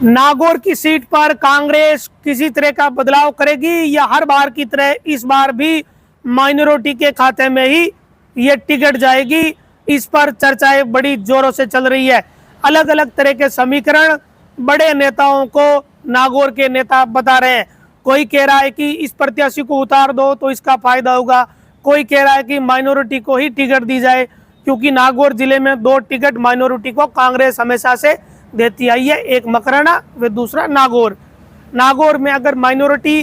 नागौर की सीट पर कांग्रेस किसी तरह का बदलाव करेगी या हर बार की तरह इस बार भी माइनॉरिटी के खाते में ही ये टिकट जाएगी? इस पर चर्चाएं बड़ी जोरों से चल रही है। अलग अलग तरह के समीकरण बड़े नेताओं को नागौर के नेता बता रहे हैं। कोई कह रहा है कि इस प्रत्याशी को उतार दो तो इसका फायदा होगा, कोई कह रहा है कि माइनॉरिटी को ही टिकट दी जाए, क्योंकि नागौर जिले में 2 टिकट माइनॉरिटी को कांग्रेस हमेशा से देती आई है, एक मकराना व दूसरा नागौर। नागौर में अगर माइनॉरिटी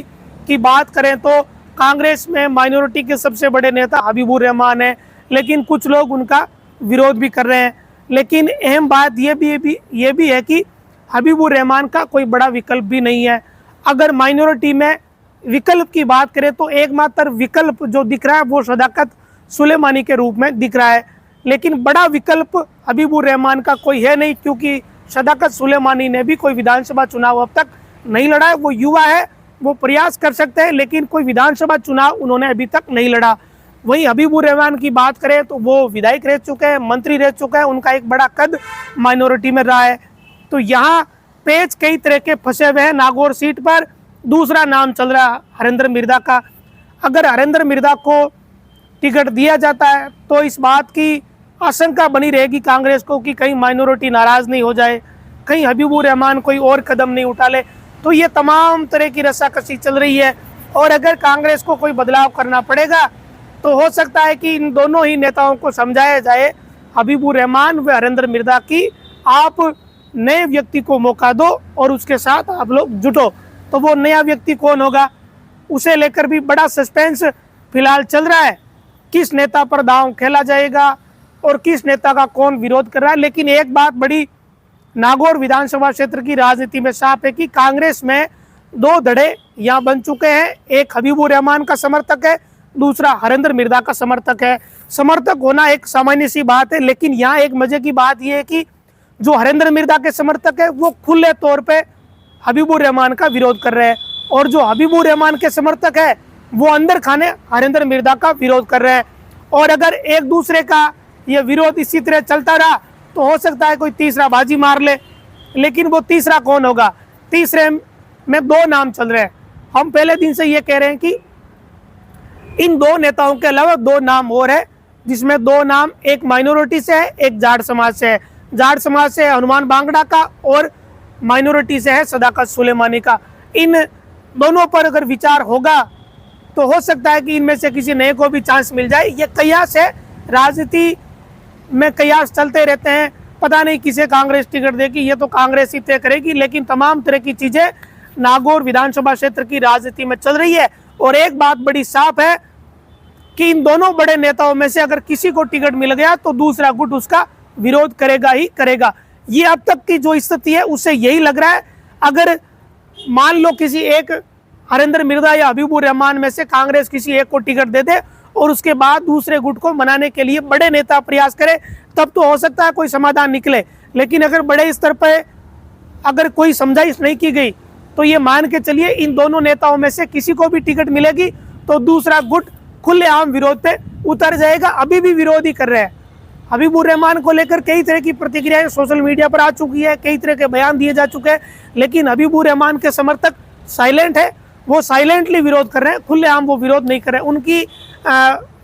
की बात करें तो कांग्रेस में माइनॉरिटी के सबसे बड़े नेता हबीबुर रहमान है, लेकिन कुछ लोग उनका विरोध भी कर रहे हैं। लेकिन अहम बात ये भी है कि हबीबुर रहमान का कोई बड़ा विकल्प भी नहीं है। अगर माइनॉरिटी में विकल्प की बात करें तो एकमात्र विकल्प जो दिख रहा है वो सदाकत सुलेमानी के रूप में दिख रहा है, लेकिन बड़ा विकल्प हबीबुर रहमान का कोई है नहीं, क्योंकि सदाकत सुलेमानी ने भी कोई विधानसभा चुनाव अब तक नहीं लड़ा है। वो युवा है, वो प्रयास कर सकते हैं, लेकिन कोई विधानसभा चुनाव उन्होंने अभी तक नहीं लड़ा। वहीं हबीबुर रहमान की बात करें तो वो विधायक रह चुके हैं, मंत्री रह चुके हैं, उनका एक बड़ा कद माइनॉरिटी में रहा है। तो यहाँ पेच कई तरह के फंसे हुए हैं। नागौर सीट पर दूसरा नाम चल रहा है हरेंद्र मिर्धा का। अगर हरेंद्र मिर्धा को टिकट दिया जाता है तो इस बात की आशंका बनी रहेगी कांग्रेस को कि कहीं माइनॉरिटी नाराज नहीं हो जाए, कहीं हबीबुर रहमान कोई और कदम नहीं उठा ले। तो ये तमाम तरह की रस्साकसी चल रही है, और अगर कांग्रेस को कोई बदलाव करना पड़ेगा तो हो सकता है कि इन दोनों ही नेताओं को समझाया जाए, हबीबुर रहमान व हरेंद्र मिर्धा की, आप नए व्यक्ति को मौका दो और उसके साथ आप लोग जुटो। तो वो नया व्यक्ति कौन होगा, उसे लेकर भी बड़ा सस्पेंस फिलहाल चल रहा है। किस नेता पर दांव खेला जाएगा और किस नेता का कौन विरोध कर रहा है। लेकिन एक बात बड़ी नागौर विधानसभा क्षेत्र की राजनीति में साफ है कि कांग्रेस में 2 धड़े यहाँ बन चुके हैं। एक हबीबुर रहमान का समर्थक है, दूसरा हरेंद्र मिर्धा का समर्थक है। समर्थक होना एक सामान्य सी बात है, लेकिन यहाँ एक मजे की बात यह है कि जो हरेंद्र मिर्धा के समर्थक है वो खुले तौर पे हबीबुर रहमान का विरोध कर रहे हैं, और जो हबीबुर रहमान के समर्थक है वो अंदर खाने हरेंद्र मिर्धा का विरोध कर रहे हैं। और अगर एक दूसरे का ये विरोध इसी तरह चलता रहा तो हो सकता है कोई तीसरा बाजी मार ले, लेकिन वो तीसरा कौन होगा? तीसरे में 2 नाम चल रहे हैं। हम पहले दिन से ये कह रहे हैं कि इन 2 नेताओं के अलावा 2 नाम और है, जिसमें 2 नाम एक माइनॉरिटी से है, एक जाट समाज से है। जाट समाज से है हनुमान बांगड़ा का, और माइनॉरिटी से है सदाकत सुलेमानी का। इन दोनों पर अगर विचार होगा तो हो सकता है कि इनमें से किसी नए को भी चांस मिल जाए। ये कयास है, राजनीति में कयास चलते रहते हैं। पता नहीं किसे कांग्रेस टिकट देगी, ये तो कांग्रेस ही तय करेगी। लेकिन तमाम तरह की चीजें नागौर विधानसभा क्षेत्र की राजनीति में चल रही है, और एक बात बड़ी साफ है कि इन दोनों बड़े नेताओं में से अगर किसी को टिकट मिल गया तो दूसरा गुट उसका विरोध करेगा ही करेगा। ये अब तक की जो स्थिति है उससे यही लग रहा है। अगर मान लो किसी एक हरेंद्र मिर्धा या हबीबुर रहमान में से कांग्रेस किसी एक को टिकट दे दे और उसके बाद दूसरे गुट को मनाने के लिए बड़े नेता प्रयास करें, तब तो हो सकता है कोई समाधान निकले। लेकिन अगर बड़े स्तर पर अगर कोई समझाइश नहीं की गई तो ये मान के चलिए इन दोनों नेताओं में से किसी को भी टिकट मिलेगी तो दूसरा गुट खुलेआम विरोध पे उतर जाएगा। अभी भी विरोध ही कर रहे हैं। हबीबुर रहमान को लेकर कई तरह की प्रतिक्रियाएं सोशल मीडिया पर आ चुकी है, कई तरह के बयान दिए जा चुके हैं, लेकिन हबीबुर रहमान के समर्थक साइलेंट है। वो साइलेंटली विरोध कर रहे हैं, खुलेआम वो विरोध नहीं कर रहे हैं। उनकी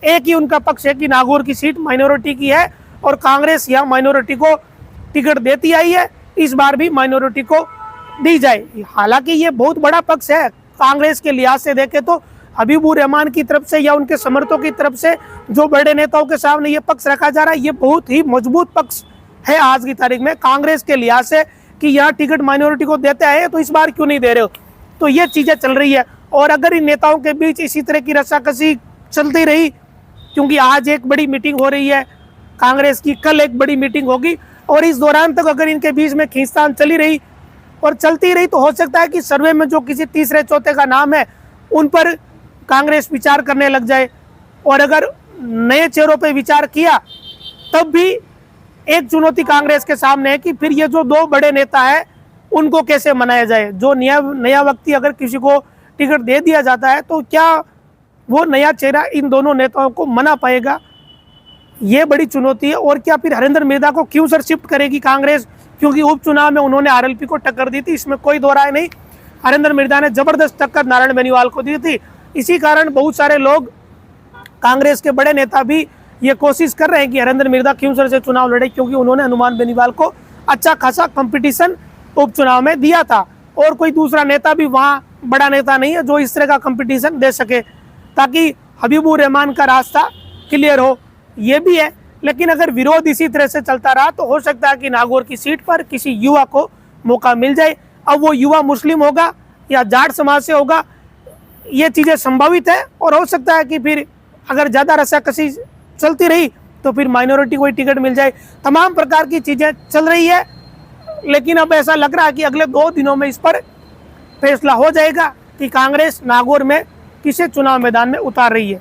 एक ही उनका पक्ष है कि नागौर की सीट माइनॉरिटी की है और कांग्रेस यहाँ माइनॉरिटी को टिकट देती आई है, इस बार भी माइनॉरिटी को दी जाए। हालांकि ये बहुत बड़ा पक्ष है कांग्रेस के लिहाज से देखे तो। हबीबुर रहमान की तरफ से या उनके समर्थकों की तरफ से जो बड़े नेताओं के सामने ये पक्ष रखा जा रहा है, ये बहुत ही मजबूत पक्ष है आज की तारीख में कांग्रेस के लिहाज से कि यहाँ टिकट माइनॉरिटी को देते आए तो इस बार क्यों नहीं दे रहे हो। तो ये चीजें चल रही है। और अगर इन नेताओं के बीच इसी तरह की रस्साकसी चलती रही, क्योंकि आज एक बड़ी मीटिंग हो रही है कांग्रेस की, कल एक बड़ी मीटिंग होगी, और इस दौरान तक अगर इनके बीच में खींचतान चली रही और चलती रही तो हो सकता है कि सर्वे में जो किसी तीसरे चौथे का नाम है उन पर कांग्रेस विचार करने लग जाए। और अगर नए चेहरों पर विचार किया तब भी एक चुनौती कांग्रेस के सामने है कि फिर ये जो 2 बड़े नेता है उनको कैसे मनाया जाए। जो नया व्यक्ति अगर किसी को टिकट दे दिया जाता है तो क्या वो नया चेहरा इन दोनों नेताओं को मना पाएगा, ये बड़ी चुनौती है। और क्या फिर हरेंद्र मिर्धा को क्यों सर शिफ्ट करेगी कांग्रेस, क्योंकि उपचुनाव में उन्होंने आरएलपी को टक्कर दी थी, इसमें कोई दो राय नहीं। हरेंद्र मिर्जा ने जबरदस्त टक्कर नारायण बेनीवाल को दी थी। इसी कारण बहुत सारे लोग, कांग्रेस के बड़े नेता भी ये कोशिश कर रहे हैं कि हरेंद्र मिर्जा खींवसर से चुनाव लड़े, क्योंकि उन्होंने हनुमान बेनीवाल को अच्छा खासा कंपटीशन उपचुनाव में दिया था, और कोई दूसरा नेता भी वहाँ बड़ा नेता नहीं है जो इस तरह का कंपटीशन दे सके, ताकि हबीबुर रहमान का रास्ता क्लियर हो। ये भी है, लेकिन अगर विरोध इसी तरह से चलता रहा तो हो सकता है कि नागौर की सीट पर किसी युवा को मौका मिल जाए। अब वो युवा मुस्लिम होगा या जाट समाज से होगा, ये चीज़ें संभावित है, और हो सकता है कि फिर अगर ज़्यादा रस्साकसी चलती रही तो फिर माइनॉरिटी को ही टिकट मिल जाए। तमाम प्रकार की चीज़ें चल रही है, लेकिन अब ऐसा लग रहा है कि अगले 2 दिनों में इस पर फैसला हो जाएगा कि कांग्रेस नागौर में किसे चुनाव मैदान में उतार रही है।